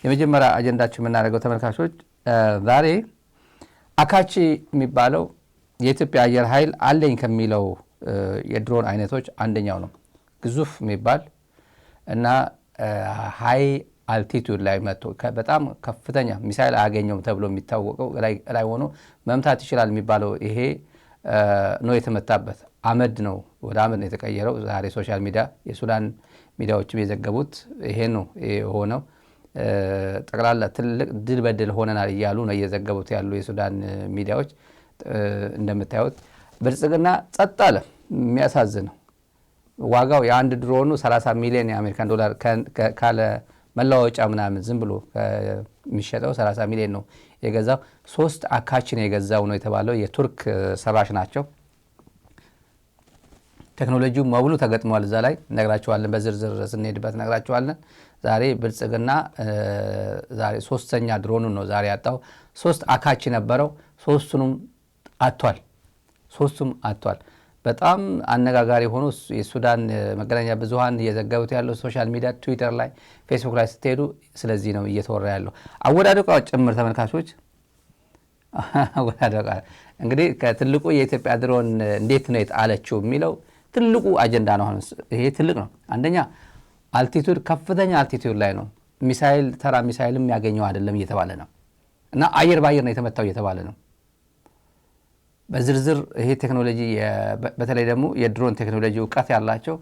የመጀመሪያ አጀንዳችን የምናደርገው ተመልካቾች ዛሬ አካቺ የሚባለው የኢትዮጵያ አየር ኃይል አለኝ ከሚለው የድሮን አይነቶች አንደኛው ነው። ግዙፍ የሚባል እና ሃይ አልቲቱድ ላይ መጥቶ በጣም ከፍተኛ ሚሳኤል አያገኘውም ተብሎ የሚታወቀው ላይ ሆኖ መምታት ይችላል የሚባለው ይሄ ነው የተመታበት። አመድ ነው፣ ወደ አመድ ነው የተቀየረው። ዛሬ ሶሻል ሚዲያ የሱዳን ሚዲያዎችም የዘገቡት ይሄ ነው የሆነው። ጠቅላላ ትልቅ ድል በድል ሆነናል እያሉ ነው እየዘገቡት ያሉ የሱዳን ሚዲያዎች። እንደምታዩት ብልጽግና ጸጥ አለ። የሚያሳዝነው ዋጋው የአንድ ድሮኑ 30 ሚሊዮን የአሜሪካን ዶላር ካለ መለዋወጫ ምናምን ዝም ብሎ የሚሸጠው 30 ሚሊዮን ነው የገዛው። 3 አካችን የገዛው ነው የተባለው የቱርክ ሰራሽ ናቸው። ቴክኖሎጂው ሙሉ ተገጥሟል። እዛ ላይ ነግራቸዋለን፣ በዝርዝር ስንሄድበት ነግራቸዋለን። ዛሬ ብልጽግና ዛሬ 3ኛ ድሮኑን ነው ዛሬ ያጣው። 3 አካች ነበረው፣ ሶስቱም አጥቷል። በጣም አነጋጋሪ ሆኖ የሱዳን መገናኛ ብዙሃን እየዘገቡት ያለው ሶሻል ሚዲያ ትዊተር ላይ ፌስቡክ ላይ ስትሄዱ ስለዚህ ነው እየተወራ ያለው። አወዳደቋ ጭምር ተመልካቾች አወዳደቋ እንግዲህ ከትልቁ የኢትዮጵያ ድሮን እንዴት ነው የጣለችው የሚለው ትልቁ አጀንዳ ነው። ይሄ ትልቅ ነው። አንደኛ አልቲቱድ ከፍተኛ አልቲቱድ ላይ ነው። ሚሳኤል ተራ ሚሳኤልም ያገኘው አይደለም እየተባለ ነው እና አየር ባየር ነው የተመታው እየተባለ ነው። በዝርዝር ይሄ ቴክኖሎጂ በተለይ ደግሞ የድሮን ቴክኖሎጂ እውቀት ያላቸው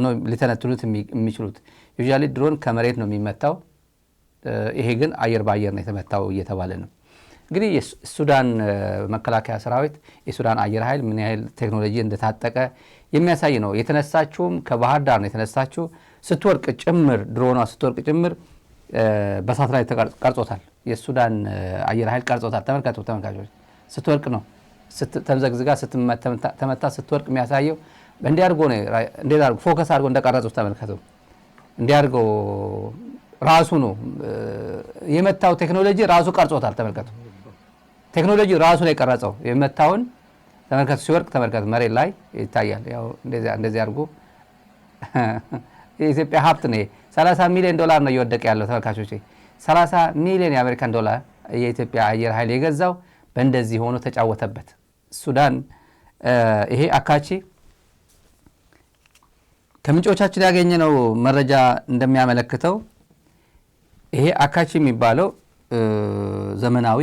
ነው ሊተነትኑት የሚችሉት። ዩዥዋሊ ድሮን ከመሬት ነው የሚመታው፣ ይሄ ግን አየር ባየር ነው የተመታው እየተባለ ነው። እንግዲህ የሱዳን መከላከያ ሰራዊት የሱዳን አየር ኃይል ምን ያህል ቴክኖሎጂ እንደታጠቀ የሚያሳይ ነው። የተነሳችውም ከባህር ዳር ነው የተነሳችው። ስትወርቅ ጭምር ድሮኗ ስትወርቅ ጭምር በሳት ላይ ቀርጾታል። የሱዳን አየር ኃይል ቀርጾታል። ተመልከቱ ተመልካቾች፣ ስትወርቅ ነው ተምዘግዝጋ ተመታ ስትወርቅ የሚያሳየው። እንዲህ አድርጎ ነው እንዴት አድርጎ ፎከስ አድርጎ እንደቀረጹት ተመልከቱ። እንዲህ አድርጎ ራሱ ነው የመታው። ቴክኖሎጂ ራሱ ቀርጾታል። ተመልከቱ፣ ቴክኖሎጂ ራሱ ላይ ቀረጸው የመታውን ተመልከቱ። ሲወርቅ ተመልከቱ፣ መሬት ላይ ይታያል። ያው እንደዚህ አድርጎ የኢትዮጵያ ሀብት ነው። 30 ሚሊዮን ዶላር ነው እየወደቀ ያለው ተመልካቾች። 30 ሚሊዮን የአሜሪካን ዶላር የኢትዮጵያ አየር ኃይል የገዛው በእንደዚህ ሆኖ ተጫወተበት ሱዳን። ይሄ አካቺ ከምንጮቻችን ያገኘነው መረጃ እንደሚያመለክተው ይሄ አካቺ የሚባለው ዘመናዊ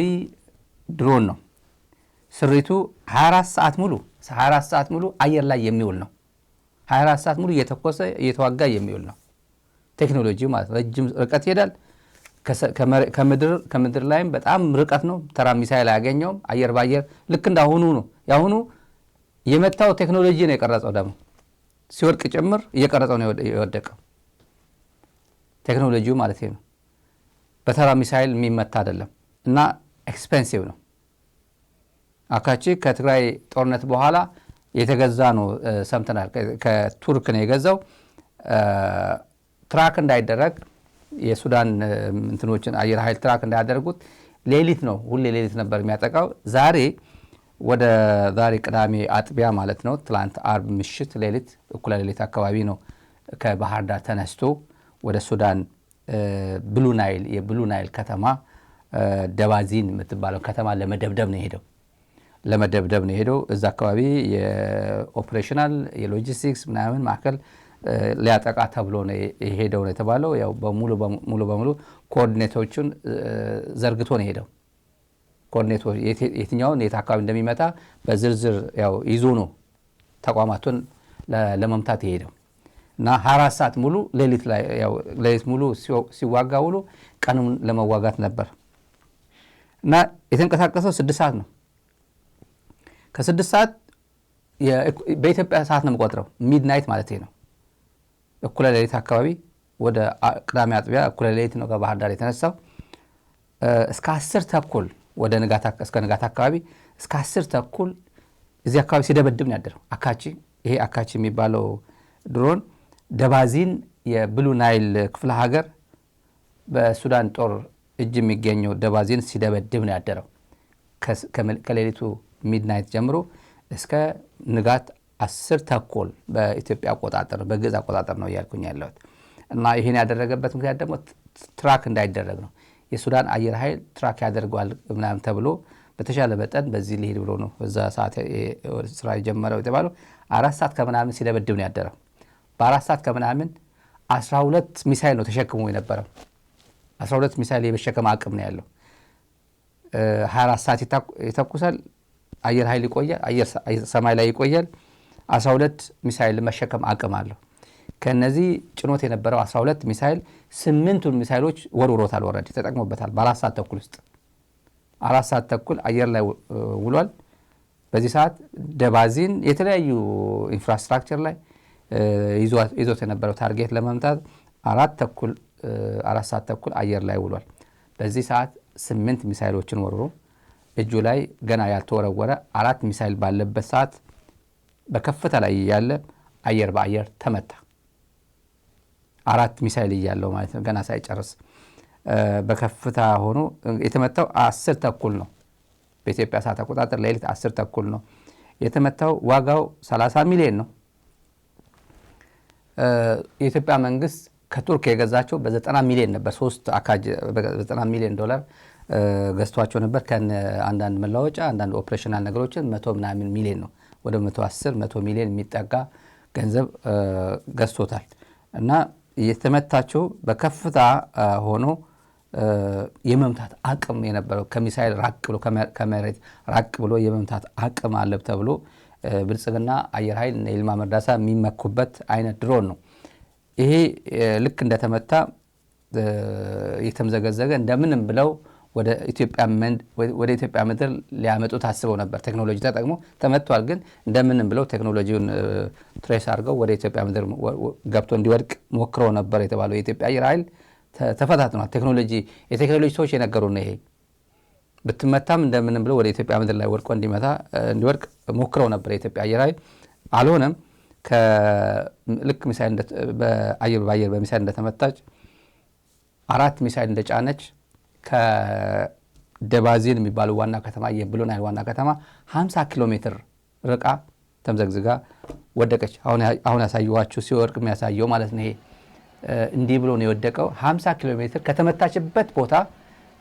ድሮን ነው። ስሪቱ 24 ሰዓት ሙሉ አየር ላይ የሚውል ነው። 24 ሰዓት ሙሉ እየተኮሰ እየተዋጋ የሚውል ነው። ቴክኖሎጂው ማለት ረጅም ርቀት ይሄዳል። ከምድር ላይም በጣም ርቀት ነው። ተራ ሚሳኤል አያገኘውም። አየር ባየር ልክ እንዳሁኑ ነው። ያሁኑ የመታው ቴክኖሎጂ ነው የቀረጸው። ደግሞ ሲወድቅ ጭምር እየቀረጸው ነው የወደቀው። ቴክኖሎጂው ማለት ነው። በተራ ሚሳኤል የሚመታ አይደለም እና ኤክስፔንሲቭ ነው። አካቺ ከትግራይ ጦርነት በኋላ የተገዛ ነው ሰምተናል። ከቱርክ ነው የገዛው። ትራክ እንዳይደረግ የሱዳን እንትኖችን አየር ኃይል ትራክ እንዳያደርጉት ሌሊት ነው፣ ሁሌ ሌሊት ነበር የሚያጠቃው። ዛሬ ቅዳሜ አጥቢያ ማለት ነው፣ ትላንት አርብ ምሽት ሌሊት እኩለ ሌሊት አካባቢ ነው ከባህር ዳር ተነስቶ ወደ ሱዳን የብሉ ናይል ከተማ ደባዚን የምትባለው ከተማ ለመደብደብ ነው የሄደው። እዛ አካባቢ የኦፕሬሽናል የሎጂስቲክስ ምናምን ማዕከል ሊያጠቃ ተብሎ ነው የሄደው ነው የተባለው። ያው ሙሉ በሙሉ ኮኦርዲኔቶቹን ዘርግቶ ነው የሄደው። ኮኦርዲኔቶች የትኛውን የት አካባቢ እንደሚመታ በዝርዝር ያው ይዞ ነው ተቋማቱን ለመምታት የሄደው እና 24 ሰዓት ሙሉ ሌሊት ሙሉ ሲዋጋ ውሎ ቀኑን ለመዋጋት ነበር እና የተንቀሳቀሰው 6 ሰዓት ነው። ከ6 ሰዓት በኢትዮጵያ ሰዓት ነው የምቆጥረው፣ ሚድናይት ማለት ነው። እኩለ ሌሊት አካባቢ ወደ ቅዳሜ አጥቢያ እኩለ ሌሊት ነው ከባህር ዳር የተነሳው። እስከ 10 ተኩል እስከ ንጋት አካባቢ እስከ 10 ተኩል እዚህ አካባቢ ሲደበድብ ነው ያደረው አካቺ። ይሄ አካቺ የሚባለው ድሮን ደባዚን የብሉ ናይል ክፍለ ሀገር በሱዳን ጦር እጅ የሚገኘው ደባዚን ሲደበድብ ነው ያደረው ከሌሊቱ ሚድናይት ጀምሮ እስከ ንጋት 10 ተኩል በኢትዮጵያ አቆጣጠር በግዕዝ አቆጣጠር ነው እያልኩኝ ያለሁት። እና ይሄን ያደረገበት ምክንያት ደግሞ ትራክ እንዳይደረግ ነው። የሱዳን አየር ኃይል ትራክ ያደርገዋል ምናምን ተብሎ በተሻለ መጠን በዚህ ሊሄድ ብሎ ነው በዛ ሰዓት ስራ የጀመረው የተባለው 4 ሰዓት ከምናምን ሲደበድብ ነው ያደረው። በ4 ሰዓት ከምናምን 12 ሚሳኤል ነው ተሸክሞ የነበረው። 12 ሚሳኤል የመሸከም አቅም ነው ያለው። 24 ሰዓት ይተኩሳል፣ አየር ኃይል ይቆያል፣ አየር ሰማይ ላይ ይቆያል። 12 ሚሳኤል መሸከም አቅም አለው። ከነዚህ ጭኖት የነበረው 12 ሚሳኤል 8ቱን ሚሳኤሎች ወርውሮታል፣ ወረድ ተጠቅሞበታል። በ4 ሰዓት ተኩል ውስጥ 4 ሰዓት ተኩል አየር ላይ ውሏል። በዚህ ሰዓት ደባዚን የተለያዩ ኢንፍራስትራክቸር ላይ ይዞት የነበረው ታርጌት ለመምታት 4 ሰዓት ተኩል አየር ላይ ውሏል። በዚህ ሰዓት 8 ሚሳኤሎችን ወርሮ እጁ ላይ ገና ያልተወረወረ 4 ሚሳኤል ባለበት ሰዓት በከፍታ ላይ ያለ አየር በአየር ተመታ። 4 ሚሳኤል እያለው ማለት ነው ገና ሳይጨርስ በከፍታ ሆኖ የተመታው 10 ተኩል ነው። በኢትዮጵያ ሰዓት አቆጣጠር ሌሊት 10 ተኩል ነው የተመታው። ዋጋው 30 ሚሊዮን ነው። የኢትዮጵያ መንግስት ከቱርክ የገዛቸው በ90 ሚሊዮን ነበር። 3 አካጅ በ90 ሚሊዮን ዶላር ገዝቷቸው ነበር። አንዳንድ መላወጫ አንዳንድ ኦፕሬሽናል ነገሮችን 100 ምናምን ሚሊዮን ነው፣ ወደ 110 ሚሊዮን የሚጠጋ ገንዘብ ገዝቶታል። እና የተመታቸው በከፍታ ሆኖ የመምታት አቅም የነበረው ከሚሳኤል ራቅ ብሎ ከመሬት ራቅ ብሎ የመምታት አቅም አለ ተብሎ ብልጽግና አየር ኃይል እና ይልማ መርዳሳ የሚመኩበት አይነት ድሮን ነው። ይሄ ልክ እንደተመታ የተምዘገዘገ እንደምንም ብለው ወደ ኢትዮጵያ ምድር ሊያመጡ ታስበው ነበር። ቴክኖሎጂ ተጠቅሞ ተመቷል። ግን እንደምንም ብለው ቴክኖሎጂውን ትሬስ አድርገው ወደ ኢትዮጵያ ምድር ገብቶ እንዲወድቅ ሞክረው ነበር የተባለው የኢትዮጵያ አየር ኃይል ተፈታትኗል። የቴክኖሎጂ ሰዎች የነገሩ ነው። ይሄ ብትመታም እንደምንም ብለው ወደ ኢትዮጵያ ምድር ላይ ወድቆ እንዲወድቅ ሞክረው ነበር የኢትዮጵያ አየር ኃይል። አልሆነም። ልክ ሚሳኤል በአየር በሚሳኤል እንደተመታች 4 ሚሳኤል እንደጫነች ከደባዚን የሚባለው ዋና ከተማ የብሉ ናይል ዋና ከተማ 50 ኪሎ ሜትር ርቃ ተምዘግዝጋ ወደቀች። አሁን ያሳየኋችሁ ሲወርቅ የሚያሳየው ማለት ነው። ይሄ እንዲህ ብሎ ነው የወደቀው። 50 ኪሎ ሜትር ከተመታችበት ቦታ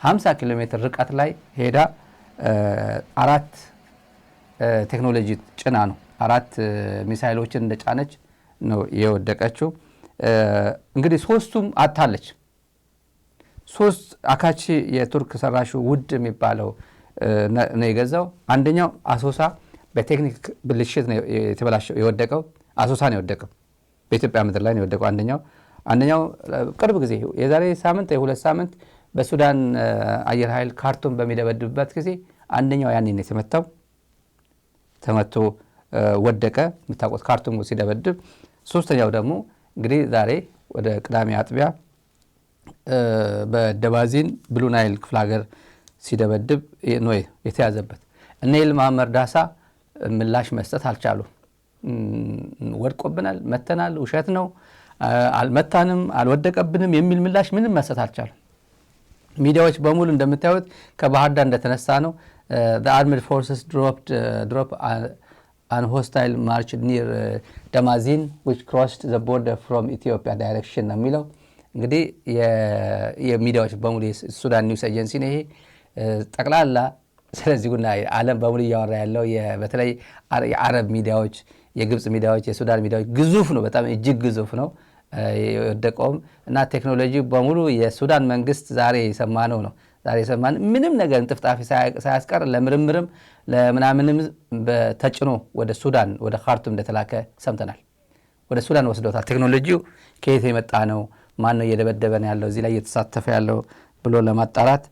50 ኪሎ ሜትር ርቀት ላይ ሄዳ 4 ቴክኖሎጂ ጭና ነው 4 ሚሳኤሎችን እንደጫነች ነው የወደቀችው። እንግዲህ 3ቱም አታለች። 3 አካቺ የቱርክ ሰራሹ ውድ የሚባለው ነው የገዛው። አንደኛው አሶሳ በቴክኒክ ብልሽት ነው የተበላሸው የወደቀው። አሶሳ ነው የወደቀው፣ በኢትዮጵያ ምድር ላይ ነው የወደቀው። አንደኛው ቅርብ ጊዜ የዛሬ ሳምንት የ2 ሳምንት በሱዳን አየር ኃይል ካርቱም በሚደበድብበት ጊዜ አንደኛው ያኔ ነው የተመታው። ተመቶ ወደቀ፣ የምታውቁት ካርቱም ሲደበድብ። 3ኛው ደግሞ እንግዲህ ዛሬ ወደ ቅዳሜ አጥቢያ በደባዚን ብሉ ናይል ክፍለ ሀገር ሲደበድብ ነው የተያዘበት። እነ ይልማ መርዳሳ ምላሽ መስጠት አልቻሉም። ወድቆብናል፣ መተናል፣ ውሸት ነው፣ አልመታንም፣ አልወደቀብንም የሚል ምላሽ ምንም መስጠት አልቻሉም። ሚዲያዎች በሙሉ እንደምታዩት ከባህር ዳር እንደተነሳ ነው። the armed forces drop an hostile march near Damazin which crossed the border from Ethiopia direction ነው የሚለው። እንግዲህ የሚዲያዎች በሙሉ የሱዳን ኒውስ ኤጀንሲ ነው ይሄ ጠቅላላ ስለዚህ ጉዳይ ዓለም በሙሉ እያወራ ያለው በተለይ የአረብ ሚዲያዎች፣ የግብጽ ሚዲያዎች፣ የሱዳን ሚዲያዎች ግዙፍ ነው፣ በጣም እጅግ ግዙፍ ነው የወደቀውም። እና ቴክኖሎጂ በሙሉ የሱዳን መንግስት ዛሬ የሰማነው ነው። ዛሬ የሰማን ምንም ነገር እንጥፍጣፊ ሳያስቀር ለምርምርም ለምናምንም ተጭኖ ወደ ሱዳን ወደ ካርቱም እንደተላከ ሰምተናል። ወደ ሱዳን ወስደውታል። ቴክኖሎጂው ከየት የመጣ ነው፣ ማን ነው እየደበደበ ነው ያለው፣ እዚህ ላይ እየተሳተፈ ያለው ብሎ ለማጣራት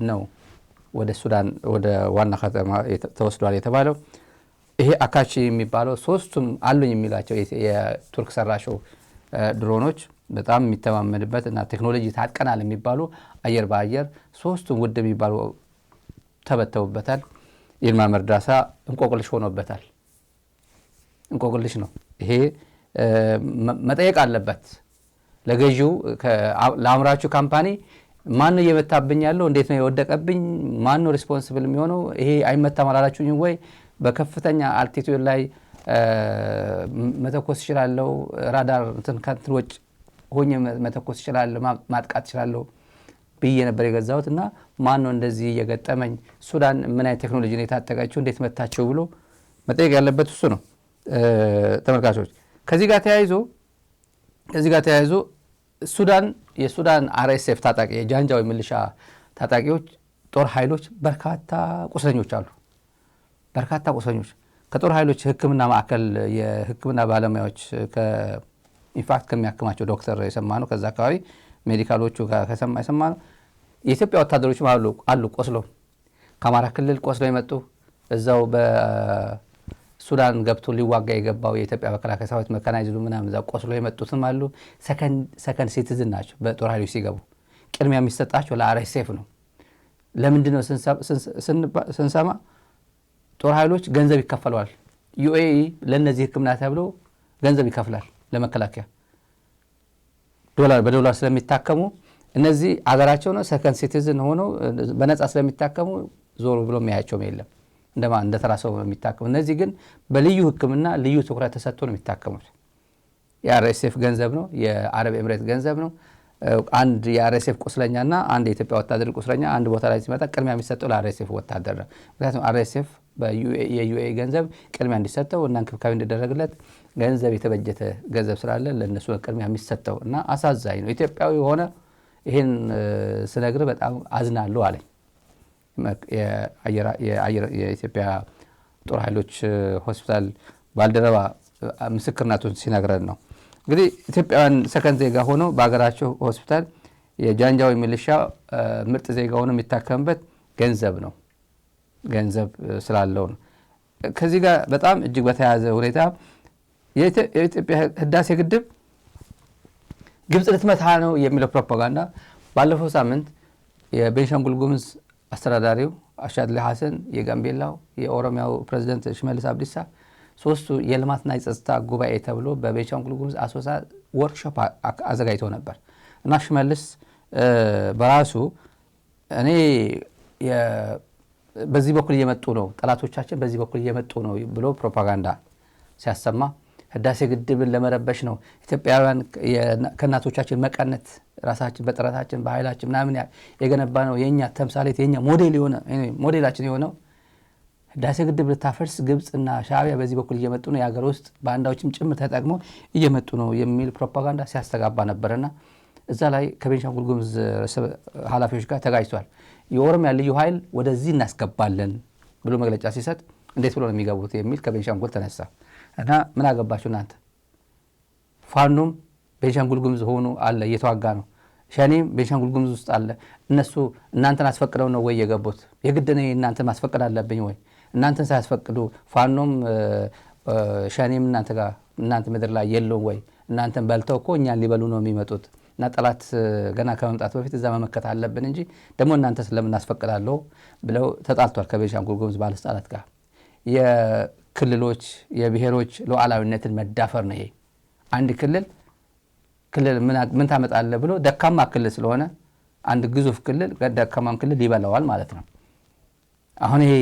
ነው ወደ ሱዳን ወደ ዋና ከተማ ተወስዷል የተባለው። ይሄ አካቺ የሚባለው 3ቱም አሉኝ የሚሏቸው የቱርክ ሰራሹ ድሮኖች በጣም የሚተማመንበት እና ቴክኖሎጂ ታጥቀናል የሚባሉ አየር በአየር 3ቱም ውድ የሚባሉ ተበተውበታል። ይልማ መርዳሳ እንቆቅልሽ ሆኖበታል። እንቆቅልሽ ነው ይሄ። መጠየቅ አለበት ለገዢው ለአምራቹ ካምፓኒ ማን ነው እየመታብኝ ያለው? እንዴት ነው የወደቀብኝ? ማን ነው ሪስፖንሲብል የሚሆነው? ይሄ አይመታም አላላችሁኝ ወይ? በከፍተኛ አልቲቲዩድ ላይ መተኮስ ይችላለው፣ ራዳር እንትን ወጭ ሆኜ መተኮስ እችላለሁ ማጥቃት እችላለሁ ብዬ ነበር የገዛሁት እና ማን ነው እንደዚህ የገጠመኝ ሱዳን ምን አይነት ቴክኖሎጂ ነው የታጠቀችው እንዴት መታቸው ብሎ መጠየቅ ያለበት እሱ ነው። ተመልካቾች ከዚህ ጋር ተያይዞ የሱዳን RSF ታጣቂ የጃንጃዊ ሚሊሻ ታጣቂዎች ጦር ኃይሎች በርካታ ቁስለኞች አሉ። በርካታ ቁስለኞች ከጦር ኃይሎች ሕክምና ማዕከል የሕክምና ባለሙያዎች ኢንፋክት ከሚያክማቸው ዶክተር የሰማነው ከዛ አካባቢ ሜዲካሎቹ የሰማነው የኢትዮጵያ ወታደሮችም አሉ ቆስለው ከአማራ ክልል ቆስለው የመጡ እዛው በሱዳን ገብቶ ሊዋጋ የገባው የኢትዮጵያ መከላከያ ሰራዊት መካናይዝዱ ምናምን እዛው ቆስለው የመጡትም አሉ። ሰከንድ ሲቲዝን ናቸው። በጦር ኃይሎች ሲገቡ ቅድሚያ የሚሰጣቸው ለRSF ነው። ለምንድን ነው ስንሰማ ጦር ኃይሎች ገንዘብ ይከፈለዋል። UAE ለነዚህ ህክምና ተብሎ ገንዘብ ይከፍላል ለመከላከያ በዶላር ስለሚታከሙ እነዚህ አገራቸው ነው ሰከንድ ሲቲዝን ሆነው በነፃ ስለሚታከሙ ዞር ብሎ የሚያያቸውም የለም እንደ ተራ ሰው የሚታከሙ። እነዚህ ግን በልዩ ህክምና ልዩ ትኩረት ተሰጥቶ ነው የሚታከሙት። የRSF ገንዘብ ነው፣ የአረብ ኤምሬት ገንዘብ ነው። አንድ የRSF ቁስለኛና አንድ የኢትዮጵያ ወታደር ቁስለኛ አንድ ቦታ ላይ ሲመጣ ቅድሚያ የሚሰጠው ለRSF ወታደር ነው። ምክንያቱም RSF የUAE ገንዘብ ቅድሚያ እንዲሰጠው እና እንክብካቤ እንዲደረግለት ገንዘብ የተበጀተ ገንዘብ ስላለ ለነሱ ቅድሚያ የሚሰጠው እና አሳዛኝ ነው። ኢትዮጵያዊ ሆነ ይሄን ስነግር በጣም አዝናለሁ አለኝ። የኢትዮጵያ ጦር ኃይሎች ሆስፒታል ባልደረባ ምስክርነቱን ሲነግረን ነው። እንግዲህ ኢትዮጵያውያን ሰከንድ ዜጋ ሆነው በአገራቸው ሆስፒታል የጃንጃዊ ሚሊሻ ምርጥ ዜጋ ሆነው የሚታከምበት ገንዘብ ስላለው ነው። ከዚህ ጋር በጣም እጅግ በተያያዘ ሁኔታ የኢትዮጵያ ህዳሴ ግድብ ግብጽ ልትመታ ነው የሚለው ፕሮፓጋንዳ ባለፈው ሳምንት የቤንሻንጉል ጉሙዝ አስተዳዳሪው አሻድሊ ሐሰን፣ የጋምቤላው የኦሮሚያው ፕሬዝዳንት ሽመልስ አብዲሳ ሶስቱ የልማትና የጸጥታ ጉባኤ ተብሎ በቤንሻንጉል ጉሙዝ አሶሳ ወርክሾፕ አዘጋጅተው ነበር እና ሽመልስ በራሱ እኔ በዚህ በኩል እየመጡ ነው ጠላቶቻችን በዚህ በኩል እየመጡ ነው ብሎ ፕሮፓጋንዳ ሲያሰማ ህዳሴ ግድብን ለመረበሽ ነው ኢትዮጵያውያን ከእናቶቻችን መቀነት ራሳችን በጥረታችን በኃይላችን ምናምን የገነባ ነው የኛ ተምሳሌት የኛ ሞዴላችን የሆነው ህዳሴ ግድብ ልታፈርስ ግብጽና ሻዕቢያ በዚህ በኩል እየመጡ ነው የሀገር ውስጥ ባንዳዎችም ጭምር ተጠቅመው እየመጡ ነው የሚል ፕሮፓጋንዳ ሲያስተጋባ ነበርና እዛ ላይ ከቤንሻንጉል ጉሙዝ ኃላፊዎች ጋር ተጋጭቷል። የኦሮሚያ ልዩ ኃይል ወደዚህ እናስገባለን ብሎ መግለጫ ሲሰጥ እንዴት ብሎ ነው የሚገቡት የሚል ከቤንሻንጉል ተነሳ እና ምን አገባችሁ እናንተ ፋኖም ቤንሻንጉል ጉሙዝ ሆኖ አለ እየተዋጋ ነው ሸኔም ቤንሻንጉል ጉሙዝ ውስጥ አለ እነሱ እናንተን አስፈቅደው ነው ወይ የገቡት የግድ ነው እናንተ ማስፈቀድ አለብኝ ወይ እናንተን ሳያስፈቅዱ ፋኖም ሸኔም እናንተ ምድር ላይ የለውም ወይ እናንተን በልተው እኮ እኛን ሊበሉ ነው የሚመጡት እና ጠላት ገና ከመምጣት በፊት እዛ መመከት አለብን እንጂ ደግሞ እናንተ ስለምን አስፈቅዳለሁ ብለው ተጣልቷል ከቤንሻንጉል ጉሙዝ ባለስልጣናት ጋር። የክልሎች የብሔሮች ሉዓላዊነትን መዳፈር ነው ይሄ። አንድ ክልል ምን ታመጣለህ ብሎ ደካማ ክልል ስለሆነ አንድ ግዙፍ ክልል ደካማም ክልል ይበላዋል ማለት ነው። አሁን ይሄ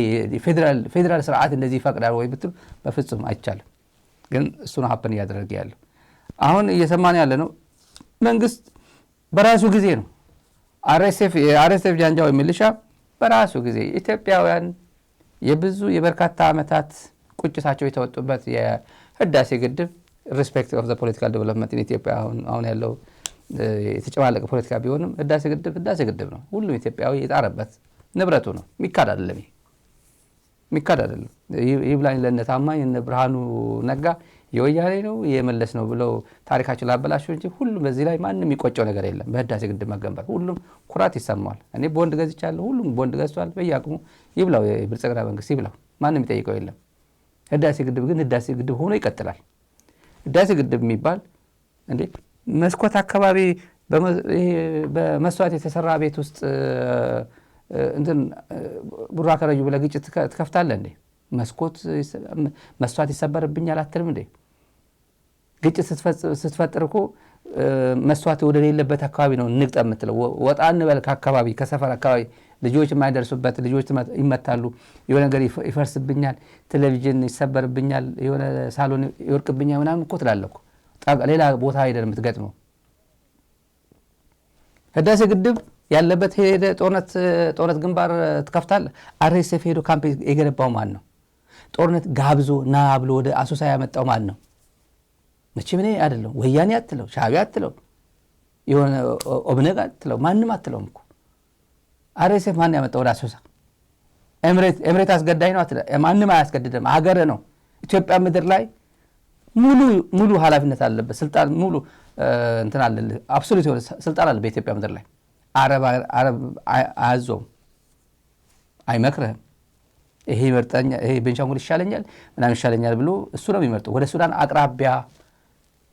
ፌደራል ስርዓት እንደዚህ ይፈቅዳል ወይ ብትሉ በፍጹም አይቻልም። ግን እሱ ነው ሀፕን እያደረገ ያለው። አሁን እየሰማን ያለ ነው መንግስት በራሱ ጊዜ ነው የRSF ጃንጃዊ ሚሊሻ በራሱ ጊዜ ኢትዮጵያውያን የበርካታ ዓመታት ቁጭታቸው የተወጡበት የህዳሴ ግድብ irrespective of the political development in Ethiopia አሁን ያለው የተጨማለቀ ፖለቲካ ቢሆንም ህዳሴ ግድብ ነው። ሁሉም ኢትዮጵያዊ የጣረበት ንብረቱ ነው። ሚካድ አይደለም። ይብላኝ ለነታማኝ እነ ብርሃኑ ነጋ የወያኔ ነው የመለስ ነው ብለው ታሪካችን ላበላሹ እንጂ ሁሉም በዚህ ላይ ማንንም የሚቆጨው ነገር የለም። በህዳሴ ግድብ መገንባት ሁሉም ኩራት ይሰማዋል። እኔ ቦንድ ገዝቻለሁ፣ ሁሉም ቦንድ ገዝቷል። በያቅሙ ይብላው የብልጽግና መንግስት ይብላው፣ ማንንም ይጠይቀው የለም። ህዳሴ ግድብ ግን ህዳሴ ግድብ ሆኖ ይቀጥላል። ህዳሴ ግድብ የሚባል እንዴ መስኮት አካባቢ በመስዋዕት የተሰራ ቤት ውስጥ እንትን ቡራ ከረዩ ብለህ ግጭት ትከፍታለህ እንዴ? መስዋዕት ይሰበርብኛል አትልም እንዴ? ግጭት ስትፈጥር እኮ መስዋዕት ወደ ሌለበት አካባቢ ነው ንግጠ የምትለው። ወጣ እንበል ከአካባቢ ከሰፈር አካባቢ ልጆች የማይደርሱበት ልጆች ይመታሉ፣ የሆነ ነገር ይፈርስብኛል፣ ቴሌቪዥን ይሰበርብኛል፣ የሆነ ሳሎን ይወርቅብኛል ምናምን እኮ ትላለህ እኮ። ሌላ ቦታ ሄደህ የምትገጥመው ህዳሴ ግድብ ያለበት ሄደ ጦርነት ግንባር ትከፍታለህ። አርኤስኤፍ ሄዶ ካምፕ የገነባው ማን ነው? ጦርነት ጋብዞ ና ብሎ ወደ አሶሳ ያመጣው ማን ነው? መቼም እኔ አይደለም። ወያኔ አትለው፣ ሻዕቢያ አትለው፣ የሆነ ኦብነግ አትለው፣ ማንም አትለውም እኮ። አርኤስኤፍ ማን ያመጣው ወደ አሶሳ? ኤምሬት አስገዳኝ ነው አትለው። ማንም አያስገድድም። ሀገር ነው። ኢትዮጵያ ምድር ላይ ሙሉ ኃላፊነት አለበት። ስልጣን ሙሉ እንትን አለ፣ አብሶሉት የሆነ ስልጣን አለ በኢትዮጵያ ምድር ላይ። አረብ አያዘውም፣ አይመክርህም። ይሄ ይመርጠኛል፣ ይሄ ቤንሻንጉል ይሻለኛል ምናምን ይሻለኛል ብሎ እሱ ነው የሚመርጠው። ወደ ሱዳን አቅራቢያ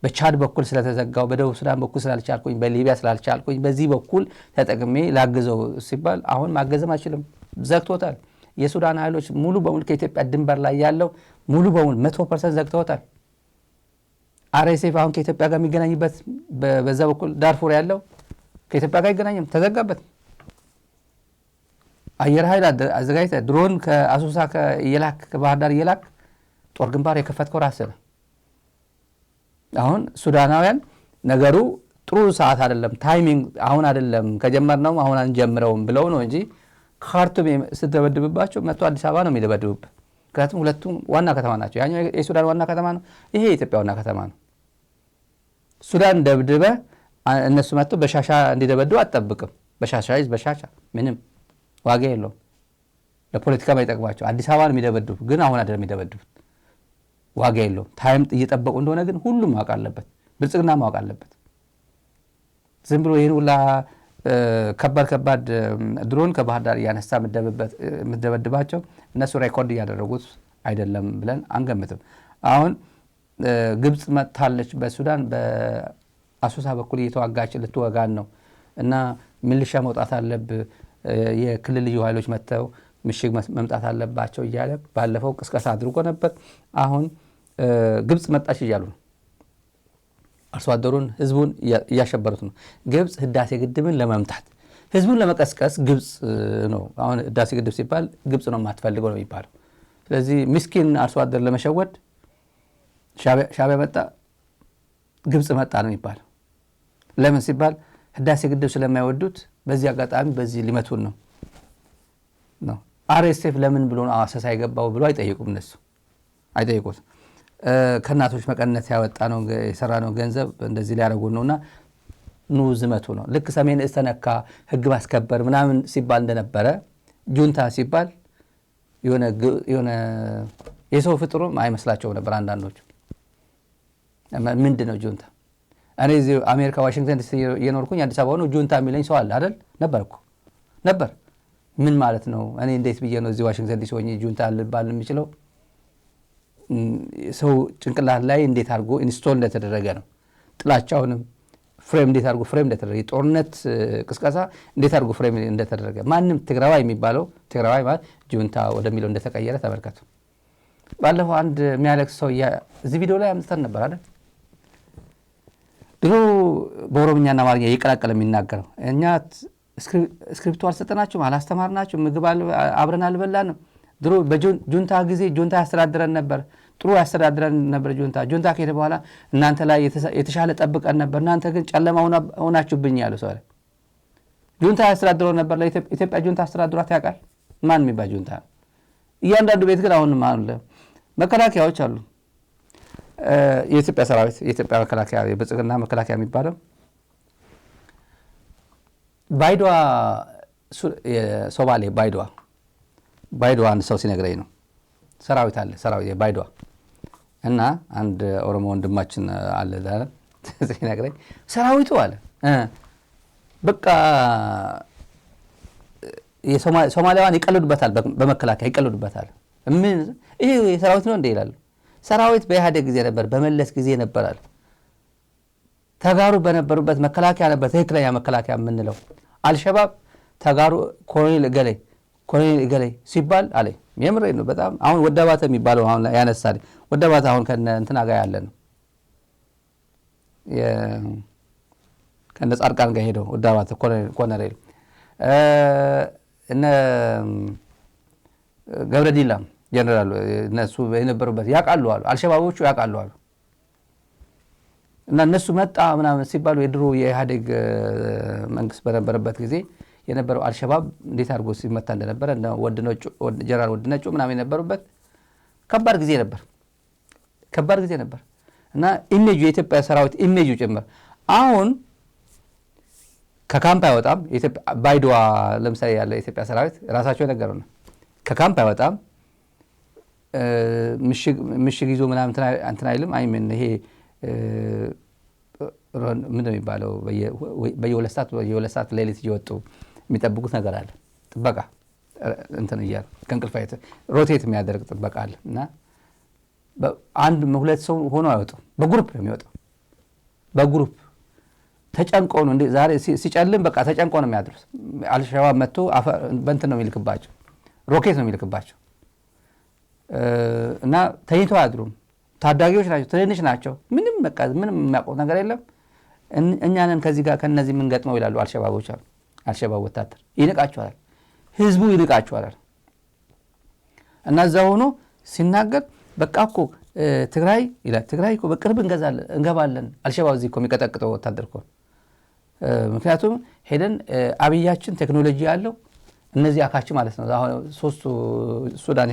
በቻድ በኩል ስለተዘጋው፣ በደቡብ ሱዳን በኩል ስላልቻልኩኝ፣ በሊቢያ ስላልቻልኩኝ በዚህ በኩል ተጠቅሜ ላግዘው ሲባል አሁን ማገዝም አይችልም፣ ዘግቶታል። የሱዳን ኃይሎች ሙሉ በሙሉ ከኢትዮጵያ ድንበር ላይ ያለው ሙሉ በሙሉ 100% ዘግተውታል። አርኤስኤፍ አሁን ከኢትዮጵያ ጋር የሚገናኝበት በዛ በኩል ዳርፉር ያለው ከኢትዮጵያ ጋር አይገናኝም፣ ተዘጋበት። አየር ኃይል አዘጋጅተህ ድሮን ከአሶሳ ከየላክ ከባህር ዳር እየላክ ጦር ግንባር የከፈትከው ራስህ ነህ። አሁን ሱዳናውያን ነገሩ ጥሩ ሰዓት አይደለም፣ ታይሚንግ አሁን አይደለም፣ ከጀመርነው አሁን አንጀምረውም ብለው ነው እንጂ ካርቱም ስትደበድብባቸው መጥቶ አዲስ አበባ ነው የሚደበድቡብህ። ምክንያቱም ሁለቱም ዋና ከተማ ናቸው። ያኛው የሱዳን ዋና ከተማ ነው፣ ይሄ የኢትዮጵያ ዋና ከተማ ነው። ሱዳን ደብድበ እነሱ መጥቶ በሻሻ እንዲደበድቡ አትጠብቅም። በሻሻ በሻሻ ምንም ዋጋ የለውም፣ ለፖለቲካ ማይጠቅማቸው። አዲስ አበባ ነው የሚደበድቡ፣ ግን አሁን አይደለም የሚደበድቡት፣ ዋጋ የለውም። ታይም እየጠበቁ እንደሆነ ግን ሁሉም ማወቅ አለበት፣ ብልጽግና ማወቅ አለበት። ዝም ብሎ ይህን ሁላ ከባድ ድሮን ከባህር ዳር እያነሳ የምትደበድባቸው እነሱ ሬኮርድ እያደረጉት አይደለም ብለን አንገምትም። አሁን ግብፅ መጥታለች፣ በሱዳን በአሶሳ በኩል እየተዋጋች ልትወጋን ነው እና ሚሊሻ መውጣት አለብህ፣ የክልል ልዩ ኃይሎች መጥተው ምሽግ መምጣት አለባቸው እያለ ባለፈው ቅስቀሳ አድርጎ ነበር። አሁን ግብፅ መጣች እያሉ ነው። አርሶ አደሩን ህዝቡን እያሸበሩት ነው። ግብፅ ህዳሴ ግድብን ለመምታት ህዝቡን ለመቀስቀስ ግብፅ ነው። አሁን ህዳሴ ግድብ ሲባል ግብፅ ነው የማትፈልገው ነው የሚባለው። ስለዚህ ምስኪን አርሶ አደር ለመሸወድ ሻዕቢያ መጣ፣ ግብፅ መጣ ነው የሚባለው። ለምን ሲባል ህዳሴ ግድብ ስለማይወዱት በዚህ አጋጣሚ በዚህ ሊመቱን ነው። አርኤስኤፍ ለምን ብሎ ነው አሰሳ የገባው ብሎ አይጠይቁም፣ እነሱ አይጠይቁት። ከእናቶች መቀነት ያወጣ ነው የሰራ ነው ገንዘብ እንደዚህ ሊያደርጉን ነውና ኑ ዝመቱ ነው። ልክ ሰሜን እዝ ተነካ ህግ ማስከበር ምናምን ሲባል እንደነበረ ጁንታ ሲባል የሆነ የሰው ፍጥሩም አይመስላቸውም ነበር አንዳንዶቹ። ምንድን ነው ጁንታ? እኔ እዚህ አሜሪካ ዋሽንግተን ዲሲ የኖርኩኝ አዲስ አበባ ነው ጁንታ የሚለኝ ሰው አለ አይደል? ነበር። ምን ማለት ነው? እኔ እንዴት ብዬ ነው እዚህ ዋሽንግተን ዲሲ ሆኜ ጁንታ ልባል የሚችለው? ሰው ጭንቅላት ላይ እንዴት አድርጎ ኢንስቶል እንደተደረገ ነው። ጥላቻውንም ፍሬም እንዴት አድርጎ ፍሬም እንደተደረገ፣ የጦርነት ቅስቀሳ እንዴት አድርጎ ፍሬም እንደተደረገ ማንም ትግራዋይ የሚባለው ትግራዋይ ማለት ጁንታ ወደሚለው እንደተቀየረ ተመልከቱ። ባለፈው አንድ የሚያለቅስ ሰው እዚህ ቪዲዮ ላይ አምጥተን ነበር አይደል? ድሮ በኦሮምኛና አማርኛ እየቀላቀለ የሚናገረው እኛ ስክሪፕቱ አልሰጠናችሁም፣ አላስተማርናችሁም፣ ምግብ አብረን አልበላንም። ድሮ በጁንታ ጊዜ ጁንታ ያስተዳድረን ነበር፣ ጥሩ ያስተዳድረን ነበር ጁንታ ከሄደ በኋላ እናንተ ላይ የተሻለ ጠብቀን ነበር፣ እናንተ ግን ጨለማ ሆናችሁብኝ ያሉ ሰው። ጁንታ ያስተዳድረው ነበር። ለኢትዮጵያ ጁንታ አስተዳድሯት ያውቃል? ማን የሚባል ጁንታ? እያንዳንዱ ቤት ግን አሁንም አለ። መከላከያዎች አሉ። የኢትዮጵያ ሰራዊት፣ የኢትዮጵያ መከላከያ፣ የብልጽግና መከላከያ የሚባለው ባይዶዋ ሶማሌ ባይዶዋ አንድ ሰው ሲነግረኝ ነው። ሰራዊት አለ፣ ሰራዊት ባይዶዋ እና አንድ ኦሮሞ ወንድማችን አለ ዳር ሲነግረኝ ሰራዊቱ አለ በቃ ሶማሊያዋን ይቀልዱበታል፣ በመከላከያ ይቀልዱበታል። ምን ይሄ ሰራዊት ነው እንደ ይላሉ። ሰራዊት በኢህአዴግ ጊዜ ነበር፣ በመለስ ጊዜ ነበራል። ተጋሩ በነበሩበት መከላከያ ነበር ትክክለኛ መከላከያ የምንለው። አልሸባብ ተጋሩ ኮሎኔል እገሌ ሲባል አለ። የምሬን ነው በጣም። አሁን ወዳባተ የሚባለው አሁን ያነሳል። ወዳባተ አሁን ከነ እንትና ጋር ያለ ነው፣ ከነ ጻድቃን ጋር ሄደው ወዳባተ ኮሎኔል እነ ገብረዲላ ጀነራሉ እነሱ የነበሩበት ያውቃሉ አሉ። አልሸባቦቹ ያውቃሉ አሉ። እና እነሱ መጣ ምናምን ሲባሉ የድሮ የኢህአዴግ መንግስት በነበረበት ጊዜ የነበረው አልሸባብ እንዴት አድርጎ ሲመታ እንደነበረ እና ጀነራል ወድነጮ ምናምን የነበሩበት ከባድ ጊዜ ነበር እና ኢሜጁ የኢትዮጵያ ሰራዊት ኢሜጁ ጭምር አሁን ከካምፕ አይወጣም። ባይዶዋ ለምሳሌ ያለ የኢትዮጵያ ሰራዊት ራሳቸው ነገሩና ከካምፕ አይወጣም፣ ምሽግ ይዞ ምናምን እንትን አይልም። አይምን ይሄ ምን ነው የሚባለው በየሁለት ሰዓት ሌሊት እየወጡ የሚጠብቁት ነገር አለ። ጥበቃ እንትን እያሉ ከእንቅልፍ ሮቴት የሚያደርግ ጥበቃ አለ እና አንድ ሁለት ሰው ሆኖ አይወጡም። በግሩፕ ነው የሚወጣው። በግሩፕ ተጨንቆ ነው ዛሬ ሲጨልም በቃ ተጨንቆ ነው የሚያድሩት። አልሸባብ መጥቶ በእንትን ነው የሚልክባቸው፣ ሮኬት ነው የሚልክባቸው እና ተኝተው አያድሩም። ታዳጊዎች ናቸው፣ ትንንሽ ናቸው። ምንም የሚያውቁት ነገር የለም። እኛንን ከዚህ ጋር ከነዚህ ምን ገጥመው ይላሉ አልሸባቦች አሉ። አልሸባብ ወታደር ይንቃቸዋል፣ ህዝቡ ይንቃቸዋል። እና እዛ ሆኖ ሲናገር በቃ እኮ ትግራይ ይላል፣ ትግራይ እኮ በቅርብ እንገባለን። አልሸባብ እዚህ እኮ የሚቀጠቅጠው ወታደር እኮ ምክንያቱም ሄደን አብያችን ቴክኖሎጂ ያለው እነዚህ አካች ማለት ነው። አሁን ሶስቱ ሱዳን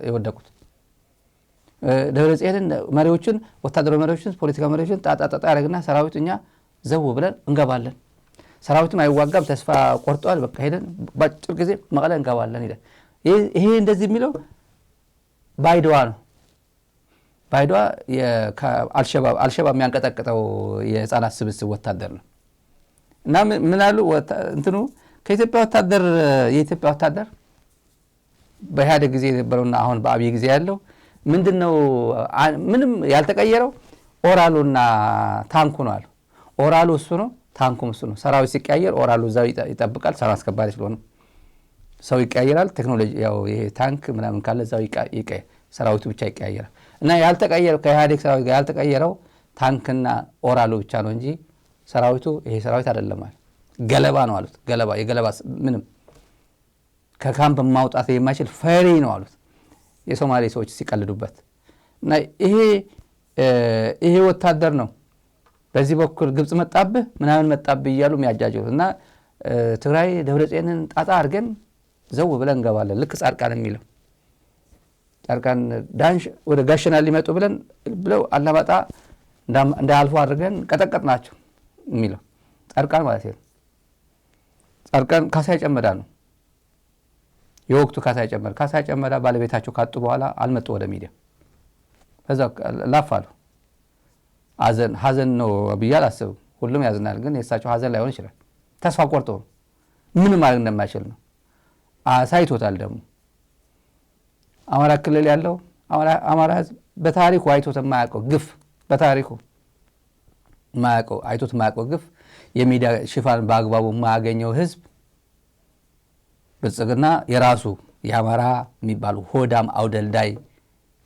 የወደቁት ደብረጽዮን መሪዎችን ወታደራዊ መሪዎችን ፖለቲካ መሪዎችን ጣጣጣ ያደርግና ሰራዊት እኛ ዘው ብለን እንገባለን። ሰራዊቱም አይዋጋም፣ ተስፋ ቆርጧል። በቃ ሄደን ባጭር ጊዜ መቀለ እንገባለን ይላል። ይሄ እንደዚህ የሚለው ባይዶዋ ነው። ባይዶዋ አልሸባብ የሚያንቀጠቅጠው የህፃናት ስብስብ ወታደር ነው። እና ምን አሉ እንትኑ የኢትዮጵያ ወታደር በኢህአዴግ ጊዜ የነበረውና አሁን በአብይ ጊዜ ያለው ምንድነው? ምንም ያልተቀየረው ኦራሉና ታንኩ ነው አሉ። ኦራሉ እሱ ነው፣ ታንኩም እሱ ነው። ሰራዊት ሲቀያየር ኦራሉ እዛው ይጠብቃል። ሰራዊት አስከባሪ ስለሆነ ሰው ይቀያየራል። ቴክኖሎጂ ያው ይሄ ታንክ ምናምን ካለ እዛው ይቀያየራል። ሰራዊቱ ብቻ ይቀያየራል። እና ያልተቀየረው ከኢህአዴግ ሰራዊት ጋር ያልተቀየረው ታንክና ኦራሉ ብቻ ነው እንጂ ሰራዊቱ ይሄ ሰራዊት አይደለም ማለት ገለባ ነው አሉት። የገለባ ምንም ከካምፕ ማውጣት የማይችል ፈሪ ነው አሉት የሶማሌ ሰዎች ሲቀልዱበት። እና ይሄ ወታደር ነው በዚህ በኩል ግብጽ መጣብህ ምናምን መጣብህ እያሉ የሚያጃጅሩት። እና ትግራይ ደብረጽዮንን ጣጣ አድርገን ዘው ብለን እንገባለን። ልክ ጻድቃን የሚለው ጻድቃን ዳንሽ ወደ ጋሸና ሊመጡ ብለው አላማጣ እንዳልፎ አድርገን ቀጠቀጥናቸው የሚለው ጻድቃን ማለት ነው። ጻድቃን ካሳይ ጨመዳ ነው የወቅቱ ካሳይ ጨመዳ ባለቤታቸው ካጡ በኋላ አልመጡ ወደ ሚዲያ። ከዛ ላፋሉ። ሀዘን ነው ብዬ አላስብም። ሁሉም ያዝናል፣ ግን የእሳቸው ሀዘን ላይሆን ይችላል። ተስፋ ቆርጦ ነው ምንም ማድረግ እንደማይችል ነው አሳይቶታል። ደግሞ አማራ ክልል ያለው አማራ ህዝብ በታሪኩ አይቶት የማያውቀው ግፍ፣ በታሪኩ አይቶት የማያውቀው ግፍ፣ የሚዲያ ሽፋን በአግባቡ የማያገኘው ህዝብ ብልጽግና የራሱ የአማራ የሚባሉ ሆዳም አውደልዳይ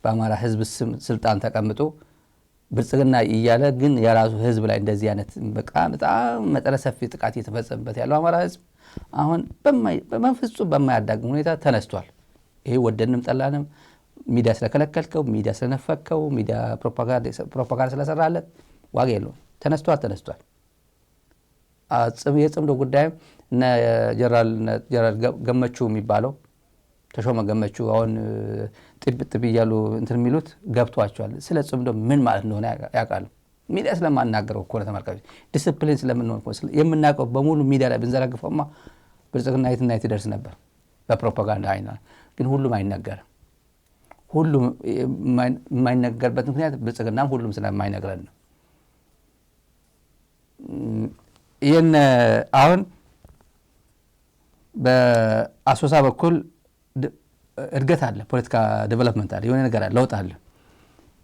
በአማራ ህዝብ ስልጣን ተቀምጦ ብልጽግና እያለ ግን የራሱ ህዝብ ላይ እንደዚህ አይነት በጣም መጠነ ሰፊ ጥቃት እየተፈጸመበት ያለው አማራ ህዝብ አሁን በመፍጹም በማያዳግም ሁኔታ ተነስቷል። ይሄ ወደንም ጠላንም ሚዲያ ስለከለከልከው፣ ሚዲያ ስለነፈከው፣ ሚዲያ ፕሮፓጋንዳ ስለሰራለት ዋጋ የለውም። ተነስቷል። የጽምዶ ጉዳይ እና ጀነራል ገመቹ የሚባለው ተሾመ ገመቹ አሁን ጥብ እያሉ እንትን የሚሉት ገብቷቸዋል። ስለ ጽምዶ ምን ማለት እንደሆነ ያውቃሉ። ሚዲያ ስለማናገረው እኮ ተመልካቾች ዲሲፕሊን ስለምንሆን የምናውቀው በሙሉ ሚዲያ ላይ ብንዘረግፈውማ ብልጽግና የትና የት ይደርስ ነበር። በፕሮፓጋንዳ አይና ግን ሁሉም አይነገርም። ሁሉም የማይነገርበት ምክንያት ብልጽግናም ሁሉም ስለማይነግረን ነው። ይህን አሁን በአሶሳ በኩል እድገት አለ፣ ፖለቲካ ዴቨሎፕመንት አለ፣ የሆነ ነገር አለ፣ ለውጥ አለ።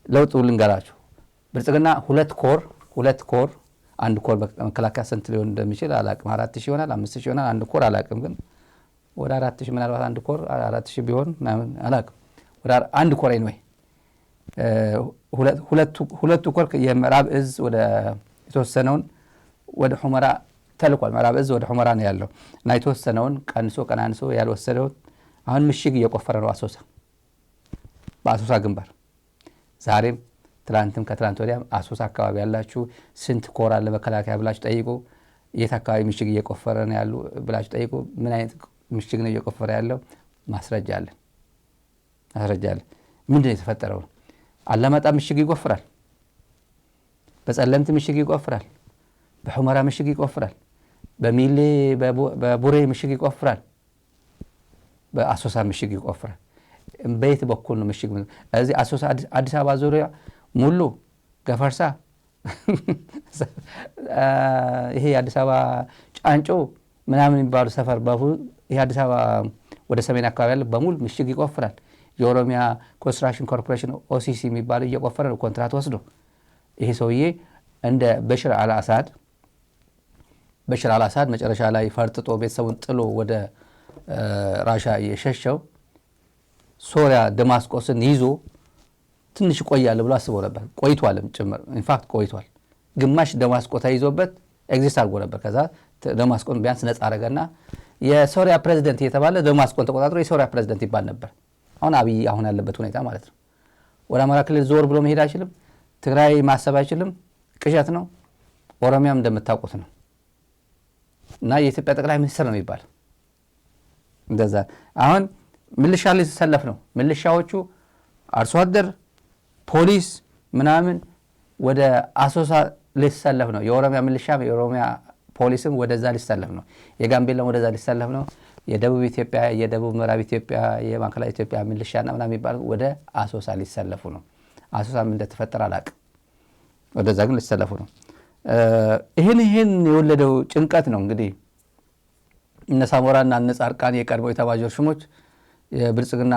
ለውጥ ልንገራችሁ። ብልጽግና ሁለት ኮር አንድ ኮር በመከላከያ ስንት ሊሆን እንደሚችል አላቅም። 4000 ይሆናል፣ 5000 ይሆናል። አንድ ኮር አላቅም፣ ግን ወደ 4000 ምናልባት አንድ ኮር 4000 ቢሆን ምናምን አላቅም። ወደ አንድ ኮር ነው። ሁለቱ ኮር የምዕራብ እዝ ወደ የተወሰነውን ወደ ሁመራ ተልኳል። ምዕራብ እዝ ወደ ሁመራ ነው ያለው እና የተወሰነውን ቀናንሶ ያልወሰደው አሁን ምሽግ እየቆፈረ ነው። በአሶሳ ግንባር ዛሬም ትላንትም ከትላንት ወዲያም አሶሳ አካባቢ ያላችሁ ስንት ኮር አለ መከላከያ ብላችሁ ጠይቁ። የት አካባቢ ምሽግ እየቆፈረ ነው ያሉ ብላችሁ ጠይቁ። ምን አይነት ምሽግ ነው እየቆፈረ ያለው? ማስረጃ አለ። ምንድነው የተፈጠረው? አላማጣ ምሽግ ይቆፍራል፣ በጸለምት ምሽግ ይቆፍራል፣ በሑመራ ምሽግ ይቆፍራል፣ በሚሌ በቡሬ ምሽግ ይቆፍራል፣ በአሶሳ ምሽግ ይቆፍራል። በየት በኩል ነው ምሽግ? እዚህ አሶሳ አዲስ አበባ ዙሪያ ሙሉ ገፈርሳ ይሄ አዲስ አበባ ጫንጮ ምናምን የሚባሉ ሰፈር ይሄ አዲስ አበባ ወደ ሰሜን አካባቢ ያለ በሙሉ ምሽግ ይቆፍራል። የኦሮሚያ ኮንስትራክሽን ኮርፖሬሽን ኦሲሲ የሚባለው እየቆፈረ ነው ኮንትራት ወስዶ። ይሄ ሰውዬ እንደ በሽር አልአሳድ መጨረሻ ላይ ፈርጥጦ ቤተሰቡን ጥሎ ወደ ራሻ የሸሸው ሶሪያ ደማስቆስን ይዞ ትንሽ ቆያለ ብሎ አስቦ ነበር። ቆይቷልም ጭምር ኢንፋክት ቆይቷል። ግማሽ ደማስቆ ተይዞበት ኤግዚስት አድርጎ ነበር። ከዛ ደማስቆን ቢያንስ ነፃ አረጋና የሶሪያ ፕሬዝዳንት እየተባለ ደማስቆን ተቆጣጥሮ የሶሪያ ፕሬዝዳንት ይባል ነበር። አሁን አብይ አሁን ያለበት ሁኔታ ማለት ነው። ወደ አማራ ክልል ዞር ብሎ መሄድ አይችልም። ትግራይ ማሰብ አይችልም። ቅዠት ነው። ኦሮሚያም እንደምታውቁት ነው። እና የኢትዮጵያ ጠቅላይ ሚኒስትር ነው የሚባል እንደዛ። አሁን ሚሊሻ ሊሰለፍ ነው። ሚሊሻዎቹ አርሶ አደር ፖሊስ ምናምን ወደ አሶሳ ሊሰለፍ ነው። የኦሮሚያ ሚሊሻም የኦሮሚያ ፖሊስም ወደዛ ሊሰለፍ ነው። የጋምቤላም ወደዛ ሊሰለፍ ነው። የደቡብ ኢትዮጵያ የደቡብ ምዕራብ ኢትዮጵያ የማዕከላዊ ኢትዮጵያ ሚሊሻና ምናምን የሚባሉ ወደ አሶሳ ሊሰለፉ ነው። አሶሳም እንደተፈጠረ አላውቅም። ወደዛ ግን ሊሰለፉ ነው። ይህን የወለደው ጭንቀት ነው እንግዲህ እነ ሳሞራና እነ ጻድቃን የቀድሞ የኤታማዦር ሹሞች የብልጽግና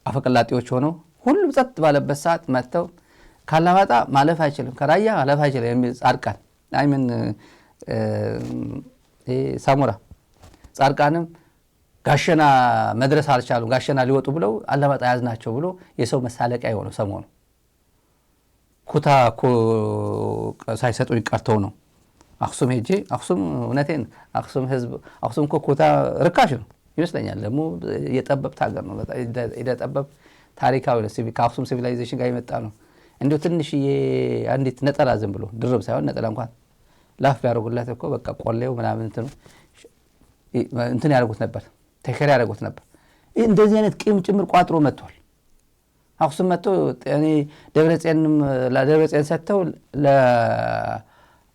አፈቀላጤዎች ሆነው ሁሉም ጸጥ ባለበት ሰዓት መጥተው ካላማጣ ማለፍ አይችልም፣ ከራያ ማለፍ አይችልም የሚል ጻድቃን ሳሞራ ጻድቃንም ጋሸና መድረስ አልቻሉም። ጋሸና ሊወጡ ብለው አላማጣ ያዝናቸው ብሎ የሰው መሳለቂያ የሆነው ሰሞኑ ኩታ ሳይሰጡኝ ቀርተው ነው። አክሱም ሄጄ አክሱም እውነቴን አክሱም እኮ ኩታ ርካሽ ነው ይመስለኛል። ደግሞ የጠበብት ሀገር ነው። የጠበብ ታሪካዊ ነው። ከአክሱም ሲቪላይዜሽን ጋር የመጣ ነው። እንዲሁ ትንሽዬ አንዲት ነጠላ ዝም ብሎ ድርብ ሳይሆን ነጠላ እንኳን ላፍ ያደርጉላት እኮ በቃ ቆሌው ምናምን እንትን ያደርጉት ነበር፣ ተከሪ ያደርጉት ነበር። እንደዚህ አይነት ቂም ጭምር ቋጥሮ መጥቷል። አክሱም መጥቶ እኔ ደብረጽዮን ሰጥተው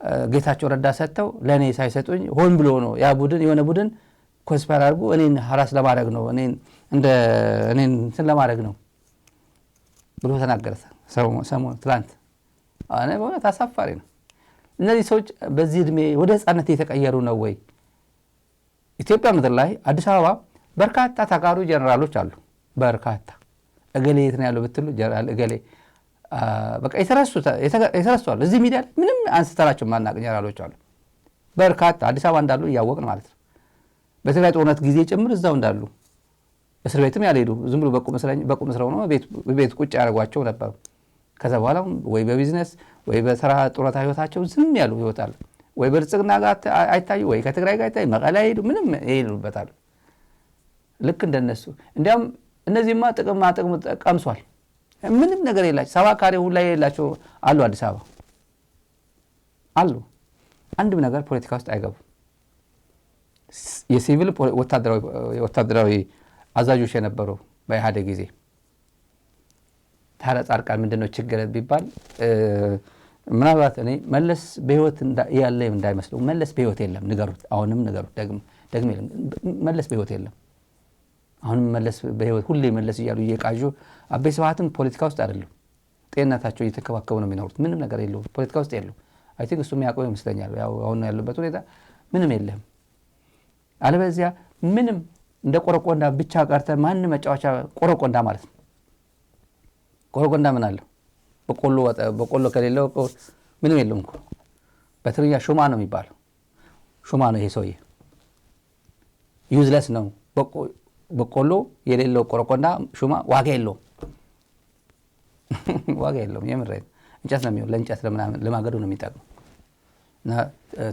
ለጌታቸው ረዳ ሰጥተው ለእኔ ሳይሰጡኝ ሆን ብሎ ነው ያ ቡድን የሆነ ቡድን ኮንስፓየር አድርጎ እኔን ሀራስ ለማድረግ ነው እኔን እንትን ለማድረግ ነው ብሎ ተናገረ ሰሞኑን ትላንት። እኔ በእውነት አሳፋሪ ነው። እነዚህ ሰዎች በዚህ ዕድሜ ወደ ህፃነት የተቀየሩ ነው ወይ? ኢትዮጵያ ምድር ላይ አዲስ አበባ በርካታ ተጋሩ ጀነራሎች አሉ። በርካታ እገሌ የት ነው ያለው ብትሉ ጀነራል እገሌ በቃ የተረሱአሉ። እዚህ ሚዲያ ላይ ምንም አንስተናቸው ማናቅ ጀነራሎች አሉ። በርካታ አዲስ አበባ እንዳሉ እያወቅን ማለት ነው። በትግራይ ጦርነት ጊዜ ጭምር እዛው እንዳሉ እስር ቤትም ያልሄዱ ዝም ብሎ በቁም እስረው ነው ቤት ቁጭ ያደርጓቸው ነበሩ። ከዛ በኋላ ወይ በቢዝነስ ወይ በስራ ጡረታ ህይወታቸው ዝም ያሉ ይወጣሉ። ወይ ብልጽግና ጋር አይታዩ ወይ ከትግራይ ጋር አይታዩ መቀሌ ሄዱ ምንም ይሄዱበታል። ልክ እንደነሱ እንዲያውም እነዚህማ ጥቅም ቀምሷል። ምንም ነገር የላቸው ሰባ ካሬ ሁላ የሌላቸው አሉ አዲስ አበባ አሉ። አንድም ነገር ፖለቲካ ውስጥ አይገቡ። የሲቪል ወታደራዊ አዛዦች የነበሩ በኢህአዴግ ጊዜ ታዲያ ጻድቃን ምንድነው ችግር ቢባል ምናልባት እኔ መለስ በህይወት ያለ እንዳይመስለው መለስ በህይወት የለም ንገሩት። አሁንም ንገሩት ደግሜ መለስ በህይወት የለም። አሁንም መለስ በህይወት ሁሌ መለስ እያሉ እየቃዡ አቤ ስብሃትም ፖለቲካ ውስጥ አይደሉም። ጤንነታቸው እየተከባከቡ ነው የሚኖሩት። ምንም ነገር የለውም ፖለቲካ ውስጥ የሉም። አይ ቲንክ እሱም ያውቀው ይመስለኛል። ያው አሁን ያሉበት ሁኔታ ምንም የለም። አለበዚያ ምንም እንደ ቆረቆንዳ ብቻ ቀርተ ማን መጫወቻ ቆረቆንዳ ማለት ነው። ቆረቆንዳ ምን አለው? በቆሎ ከሌለው ምንም የለውም እኮ። በትግርኛ ሹማ ነው የሚባለው። ሹማ ነው ይሄ ሰውዬ። ዩዝለስ ነው። በቆሎ የሌለው ቆረቆንዳ ሹማ ዋጋ የለውም። ዋጋ የለውም። የምሬን እንጨት ነው የሚሆን ለእንጨት ለማገዶ ነው የሚጠቅመው። እና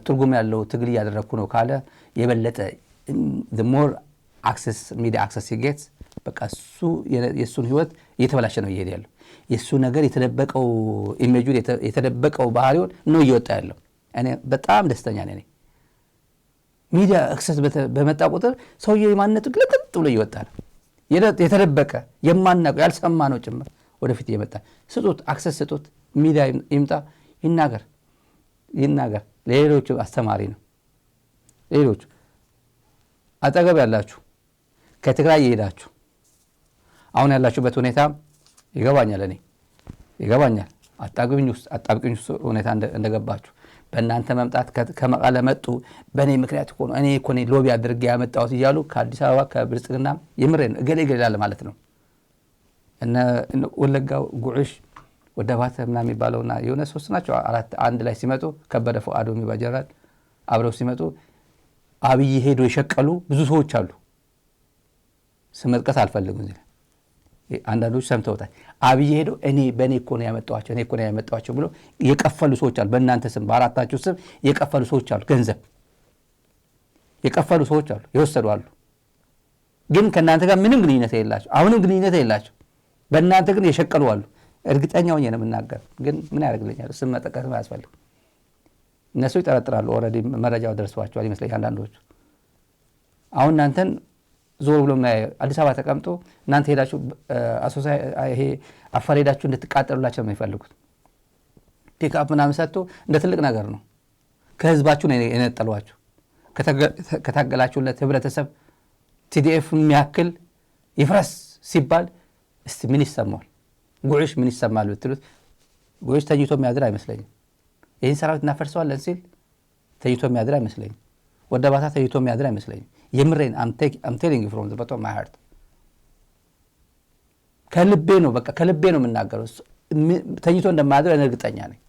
ትርጉም ያለው ትግል እያደረኩ ነው ካለ የበለጠ the more access media access ሲገት በቃ እሱ የሱን ህይወት እየተበላሸ ነው ይሄድ ያለው። የሱ ነገር የተደበቀው ኢሜጁ የተደበቀው ባህሪውን ነው እየወጣ ያለው። እኔ በጣም ደስተኛ ነኝ። ሚዲያ አክሰስ በመጣ ቁጥር ሰውየው የማንነቱ ግልጥጥ ብሎ እየወጣ ነው። የተደበቀ የማናውቀው ያልሰማ ነው ጭምር ወደፊት እየመጣ ስጡት፣ አክሰስ ስጡት፣ ሚዲያ ይምጣ፣ ይናገር። ለሌሎቹ አስተማሪ ነው። ሌሎቹ አጠገብ ያላችሁ ከትግራይ እየሄዳችሁ አሁን ያላችሁበት ሁኔታ ይገባኛል፣ እኔ ይገባኛል። አጣብቂኝ ውስጥ ሁኔታ እንደገባችሁ በእናንተ መምጣት ከመቀለ መጡ በእኔ ምክንያት እኮ ነው፣ እኔ እኮ ነኝ ሎቢ አድርጌ ያመጣሁት እያሉ ከአዲስ አበባ ከብልጽግና የምሬን እገሌ ይላል ማለት ነው። እነ ወለጋው ጉዕሽ ወደ ባተ ምናምን የሚባለውና የሆነ ሶስት ናቸው አራት አንድ ላይ ሲመጡ ከበደ ፉአዶ የሚባል ጀነራል አብረው ሲመጡ አብይ ሄዶ የሸቀሉ ብዙ ሰዎች አሉ። ስም መጥቀስ አልፈልግም እዚህ አንዳንዶች ሰምተውታል። አብይ ሄዶ በእኔ እኮ ነው ያመጣኋቸው ብሎ የቀፈሉ ሰዎች አሉ። በእናንተ ስም በአራታችሁ ስም የቀፈሉ ሰዎች አሉ። ገንዘብ የቀፈሉ ሰዎች አሉ፣ የወሰዱ አሉ። ግን ከእናንተ ጋር ምንም ግንኙነት የሌላቸው አሁንም ግንኙነት የሌላቸው በእናንተ ግን የሸቀሉ አሉ። እርግጠኛ ሆኜ ነው የምናገር። ግን ምን ያደርግልኛል? ስም መጥቀስ አያስፈልግም። እነሱ ይጠረጥራሉ። ኦልሬዲ መረጃው ደርሷቸዋል ይመስለኛል አንዳንዶቹ። አሁን እናንተን ዞር ብሎ አዲስ አበባ ተቀምጦ እናንተ ሄዳችሁ አሶሳ ይሄ አፋር ሄዳችሁ እንድትቃጠሉላቸው ነው የሚፈልጉት። ፒክአፕ ምናምን ሰጥቶ እንደ ትልቅ ነገር ነው። ከህዝባችሁ ነው የነጠሏችሁ። ከታገላችሁለት ህብረተሰብ ቲዲኤፍ የሚያክል ይፍረስ ሲባል እስቲ ምን ይሰማል? ጉዕሽ ምን ይሰማል ብትሉት ጉዕሽ ተኝቶ የሚያድር አይመስለኝም። ይህን ሰራዊት እናፈርሰዋለን ሲል ተኝቶ የሚያድር አይመስለኝም። ወደ ባታ ተኝቶ የሚያድር አይመስለኝም። የምሬን I'm telling you from the bottom of my heart ከልቤ ነው የምናገረው። ተኝቶ እንደማያድር እርግጠኛ ነኝ።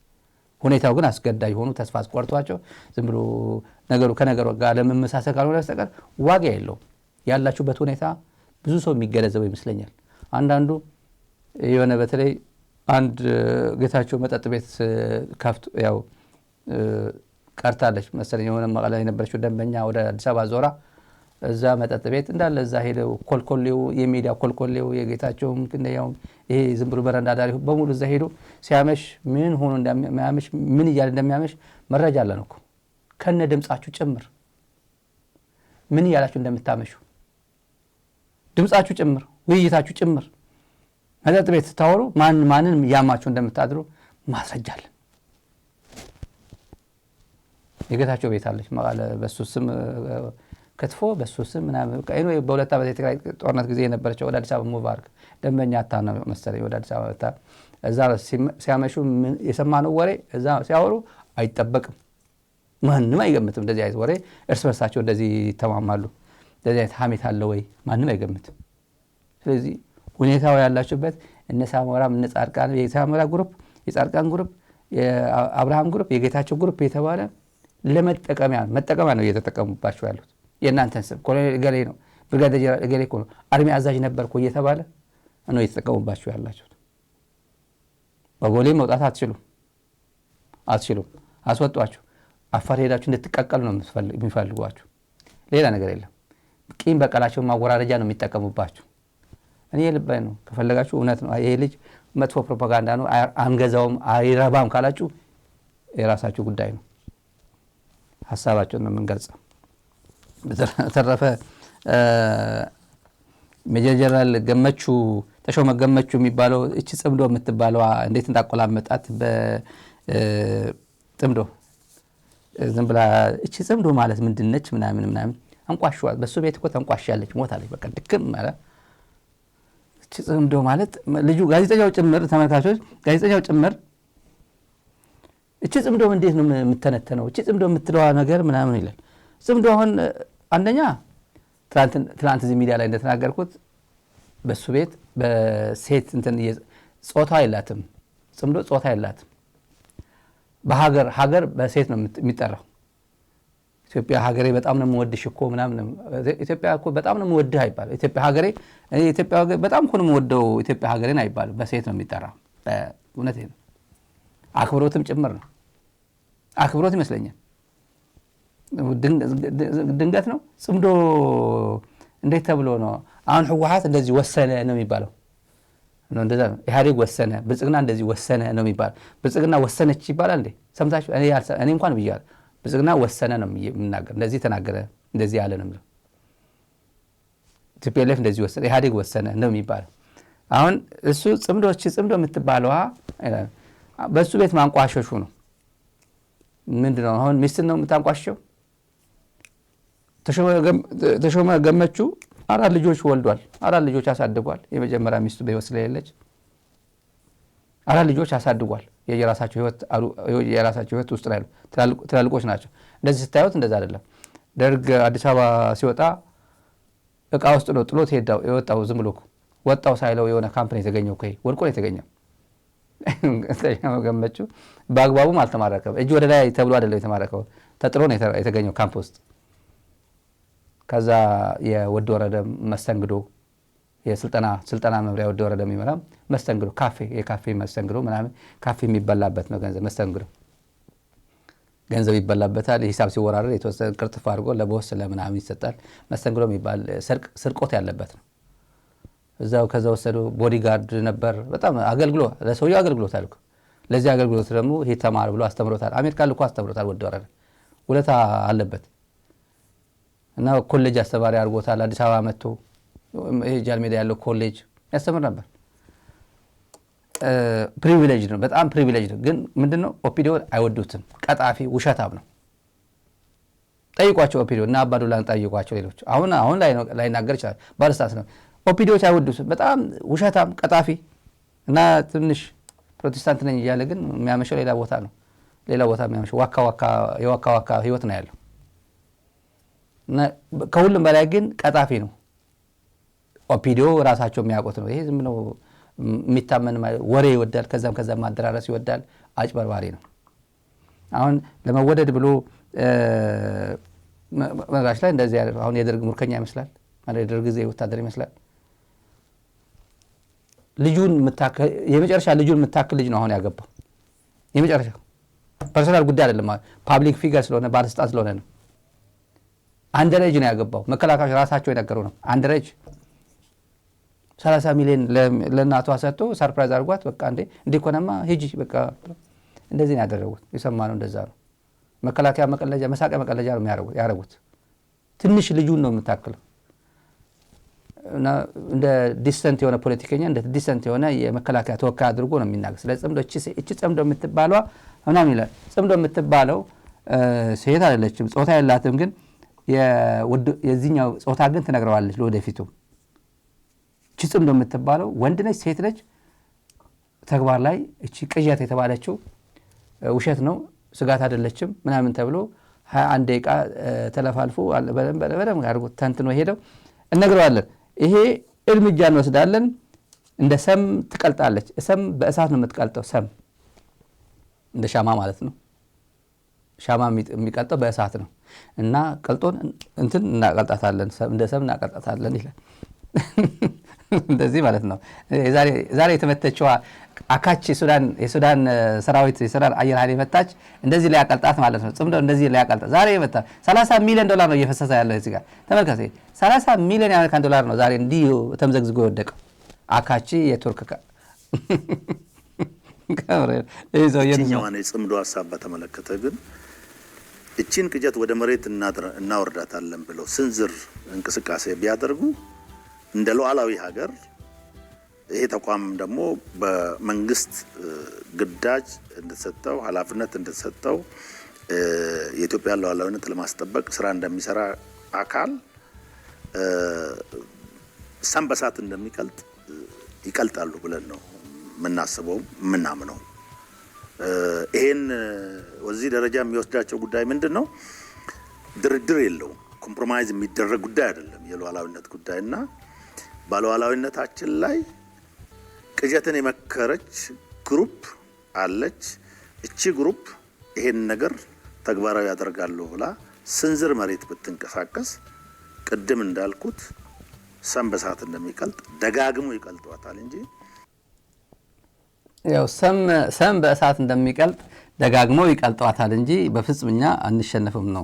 ሁኔታው ግን አስገዳጅ ሆኑ ተስፋ አስቆርጧቸው ዝም ብሎ ከነገሩ ጋር ለመመሳሰል ካልሆነ በስተቀር ዋጋ የለውም። ያላችሁበት ሁኔታ ብዙ ሰው የሚገነዘበው ይመስለኛል። አንዳንዱ የሆነ በተለይ አንድ ጌታቸው መጠጥ ቤት ከፍቶ ያው ቀርታለች መሰለኝ የሆነ መቀለ የነበረችው ደንበኛ ወደ አዲስ አበባ ዞራ እዛ መጠጥ ቤት እንዳለ እዛ ሄደው ኮልኮሌው የሚዲያ ኮልኮሌው የጌታቸው ምክንያቱም ይሄ ዝም ብሎ በረንዳ ዳሪ በሙሉ እዛ ሄዶ ሲያመሽ ምን ሆኖ እንደሚያመሽ ምን ይያል እንደሚያመሽ መረጃ አለን እኮ ከነ ድምጻችሁ ጭምር ምን ይያላችሁ እንደምታመሹ ድምጻችሁ ጭምር ውይይታችሁ ጭምር መጠጥ ቤት ታወሩ ማንን ያማችሁ እንደምታድሩ ማስረጃ አለ። የጌታቸው ቤት አለች መቀለ በሱ ስም ከትፎ በሱ ስም ምናምን ቀይኖ በሁለት ዓመት የትግራይ ጦርነት ጊዜ የነበረችው ወደ አዲስ አበባ ሙባርክ ደንበኛ አታና መሰለኝ ወደ አዲስ አበባ መጣ። እዛ ሲያመሹ የሰማነው ወሬ እዛ ሲያወሩ አይጠበቅም፣ ማንም አይገምትም። እንደዚህ አይነት ወሬ እርስ በርሳቸው እንደዚህ ይተማማሉ። እንደዚህ አይነት ሐሜት አለ ወይ? ማንም አይገምትም። ስለዚህ ሁኔታው ያላችሁበት እነ ሳሞራም እነ ጻድቃን የሳሞራ ግሩፕ የጻድቃን ግሩፕ የአብርሃም ግሩፕ የጌታቸው ግሩፕ የተባለ ለመጠቀሚያ ነው እየተጠቀሙባቸው ያሉት። የእናንተን ስም ኮሎኔል እገሌ ነው ብርጋዴር ጀነራል እገሌ እኮ ነው አርሚ አዛዥ ነበርኩ እየተባለ ነው እየተጠቀሙባቸው ያላችሁት። በጎሌ መውጣት አትችሉም። አስወጧችሁ። አፋር ሄዳችሁ እንድትቀቀሉ ነው የሚፈልጓችሁ። ሌላ ነገር የለም። ቂም በቀላቸው ማወራረጃ ነው የሚጠቀሙባችሁ። እኔ ልባይ ነው ከፈለጋችሁ እውነት ነው ይሄ ልጅ መጥፎ ፕሮፓጋንዳ ነው አንገዛውም አይረባም ካላችሁ የራሳችሁ ጉዳይ ነው። ሐሳባቸውን ነው የምንገልጸው። በተረፈ ሜጀር ጀነራል ተሾመ ገመቹ የሚባለው እቺ ጽምዶ የምትባለው እንዴት እንዳቆላመጣት በጥምዶ ዝም ብላ እቺ ጽምዶ ማለት ምንድነች ምናምን አንቋሽዋት። በሱ ቤት እኮ ተንቋሽያለች ሞታለች። በቃ ድክም ማለት እቺ ጽምዶ ማለት ልጁ ጋዜጠኛው ጭምር ተመልካቾች ጋዜጠኛው ጭምር እቺ ጽምዶ እንዴት ነው የምትተነተነው? እቺ ጽምዶ የምትለዋ ነገር ምናምን ይላል። ጽምዶ አሁን አንደኛ ትላንት እዚህ ሚዲያ ላይ እንደተናገርኩት በሱ ቤት በሴት ጾታ የላትም። ጽምዶ ጾታ የላትም። በሀገር በሴት ነው የሚጠራው። ኢትዮጵያ ሀገሬ በጣም ነው የምወድሽ እኮ ምናምን ኢትዮጵያ እኮ በጣም ነው የምወድህ አይባልም። ኢትዮጵያ ሀገሬ ኢትዮጵያ በጣም እኮ ነው የምወደው ኢትዮጵያ ሀገሬን አይባልም። በሴት ነው የሚጠራው። በእውነቴ ነው። አክብሮትም ጭምር ነው። አክብሮት ይመስለኛል። ድንገት ነው ጽምዶ እንዴት ተብሎ ነው አሁን ህወሓት እንደዚህ ወሰነ ነው የሚባለው። ነው እንደዛ ነው። ኢህአዴግ ወሰነ፣ ብልጽግና እንደዚህ ወሰነ ነው የሚባል። ብልጽግና ወሰነች ይባላል እንዴ? ሰምታችሁ? እኔ እንኳን ብያለሁ። ብልጽግና ወሰነ ነው የምናገር። እንደዚህ ተናገረ፣ እንደዚህ ያለ ነው። ቲፒኤልኤፍ እንደዚህ ወሰነ፣ ኢህአዴግ ወሰነ ነው የሚባለው። አሁን እሱ ጽምዶ የምትባለዋ በሱ ቤት ማንቋሸሹ ነው። ምንድነው አሁን ሚስት ነው የምታንቋሸው? ተሾመ ገመቹ 4 ልጆች ወልዷል። 4 ልጆች አሳድጓል። የመጀመሪያ ሚስቱ በህይወት ስለሌለች 4 ልጆች አሳድጓል። የራሳቸው ህይወት ውስጥ ላይ ትላልቆች ናቸው። እንደዚህ ስታዩት እንደዛ አይደለም። ደርግ አዲስ አበባ ሲወጣ እቃ ውስጥ ነው ጥሎት የወጣው። ዝም ብሎ ወጣው ሳይለው የሆነ ካምፕኒ የተገኘው ወድቆ ነው የተገኘው። ገመቹ በአግባቡም አልተማረከም። እጅ ወደ ላይ ተብሎ አይደለም የተማረከው፣ ተጥሎ ነው የተገኘው ካምፕ ውስጥ። ከዛ የወድ ወረደ መስተንግዶ የስልጠና መምሪያ ወድ ወረደ የሚመራ መስተንግዶ የካፌ መስተንግዶ ምናምን ካፌ የሚበላበት ነው። ገንዘብ ይበላበታል። ሂሳብ ሲወራረድ የተወሰነ ቅርጥፍ አድርጎ ለቦስ ለምናምን ይሰጣል። መስተንግዶ የሚባል ስርቆት ያለበት ነው። ከዛ ወሰዱ። ቦዲጋርድ ነበር። በጣም ለሰውየው አገልግሎታል እኮ። ለዚህ አገልግሎት ደግሞ ይሄ ተማር ብሎ አስተምሮታል። አሜሪካ ልኮ አስተምሮታል። ወድ ወረደ ውለታ አለበት እና ኮሌጅ አስተማሪ አድርጎታል። አዲስ አበባ መጥቶ ይሄ ጃልሜዳ ያለው ኮሌጅ ያስተምር ነበር። ፕሪቪሌጅ ነው፣ በጣም ፕሪቪሌጅ ነው። ግን ምንድነው ኦፒዲዮ አይወዱትም። ቀጣፊ ውሸታም ነው። ጠይቋቸው ኦፒዲዮ እና አባዱላን ጠይቋቸው። ሌሎች አሁን ላይ ናገር ይችላል። ባለስልጣን ነው። ኦፒዲዮች አይወዱትም። በጣም ውሸታም ቀጣፊ እና ትንሽ ፕሮቴስታንት ነኝ እያለ ግን የሚያመሸው ሌላ ቦታ ነው። ሌላ ቦታ የሚያመሸው የዋካ ህይወት ነው ያለው። እና ከሁሉም በላይ ግን ቀጣፊ ነው። ኦፒዲዮ ራሳቸው የሚያውቁት ነው። ይሄ ዝም ነው የሚታመን ወሬ ይወዳል። ከዛም ማደራረስ ይወዳል። አጭበርባሪ ነው። አሁን ለመወደድ ብሎ መጋሽ ላይ እንደዚህ ያለው አሁን የደርግ ሙርከኛ ይመስላል ማለት የደርግ ጊዜ ወታደር ይመስላል። የመጨረሻ ልጁን የምታክል ልጅ ነው አሁን ያገባው። የመጨረሻ ፐርሰናል ጉዳይ አይደለም፣ ፓብሊክ ፊገር ስለሆነ ባለስልጣን ስለሆነ ነው። አንደረጅ ነው ያገባው። መከላከያዎች ራሳቸው የነገሩ ነው። አንደረጅ 30 ሚሊዮን ለእናቷ ሰጥቶ ሰርፕራይዝ አድርጓት በቃ እንዴ ኮነማ ሂጂ በቃ እንደዚህ ነው ያደረጉት። የሰማነው እንደዛ ነው። መከላከያ መሳቂያ መቀለጃ ነው ያደረጉት። ትንሽ ልጁን ነው የምታክለው። እና እንደ ዲስተንት የሆነ ፖለቲከኛ እንደ ዲስተንት የሆነ የመከላከያ ተወካይ አድርጎ ነው የሚናገር። ስለ ጽምዶ እቺ ጽምዶ የምትባለው ምናምን ይላል። ጽምዶ የምትባለው ሴት አይደለችም፣ ጾታ የላትም። ግን የዚህኛው ጾታ ግን ትነግረዋለች ለወደፊቱ። እቺ ጽምዶ የምትባለው ወንድ ነች ሴት ነች ተግባር ላይ እቺ ቅዠት የተባለችው ውሸት ነው፣ ስጋት አይደለችም ምናምን ተብሎ 21 ደቂቃ ተለፋልፎ በደም አድርጎ ተንትኖ ሄደው እነግረዋለን። ይሄ እርምጃ እንወስዳለን። እንደ ሰም ትቀልጣለች። ሰም በእሳት ነው የምትቀልጠው። ሰም እንደ ሻማ ማለት ነው። ሻማ የሚቀልጠው በእሳት ነው እና ቀልጦን እናቀልጣታለን፣ እንደ ሰም እናቀልጣታለን ይላል። እንደዚህ ማለት ነው። ዛሬ የተመተችዋ አካች የሱዳን ሰራዊት የሱዳን አየር ኃይል የመታች እንደዚህ ላይ ያቀልጣት ማለት ነው። ጽምዶ እንደዚህ ላይ ያቀልጣት ዛሬ የመታ $30 ሚሊዮን ነው እየፈሰሰ ያለው እዚህ ጋር ተመልከቱ። $30 ሚሊዮን የአሜሪካን ዶላር ነው ዛሬ እንዲህ ተምዘግዝጎ የወደቀው አካች የቱርክ የትኛዋን የጽምዶ ሀሳብ በተመለከተ ግን እቺን ቅጀት ወደ መሬት እናወርዳታለን ብለው ስንዝር እንቅስቃሴ ቢያደርጉ እንደ ሉዓላዊ ሀገር ይሄ ተቋም ደግሞ በመንግስት ግዳጅ እንደተሰጠው ኃላፊነት እንደተሰጠው የኢትዮጵያ ሉዓላዊነት ለማስጠበቅ ስራ እንደሚሰራ አካል ሰንበሳት እንደሚቀልጥ ይቀልጣሉ ብለን ነው የምናስበው የምናምነው። ይሄን ወዚህ ደረጃ የሚወስዳቸው ጉዳይ ምንድነው? ድርድር የለውም። ኮምፕሮማይዝ የሚደረግ ጉዳይ አይደለም የሉዓላዊነት ጉዳይና ባለሉዓላዊነታችን ላይ ቅጀትን የመከረች ግሩፕ አለች። እቺ ግሩፕ ይሄን ነገር ተግባራዊ ያደርጋሉ ብላ ስንዝር መሬት ብትንቀሳቀስ ቅድም እንዳልኩት ሰም በሳት እንደሚቀልጥ ደጋግሞ ይቀልጧታል እንጂ ያው ሰም በእሳት እንደሚቀልጥ ደጋግሞ ይቀልጧታል እንጂ በፍጹም እኛ አንሸነፍም ነው።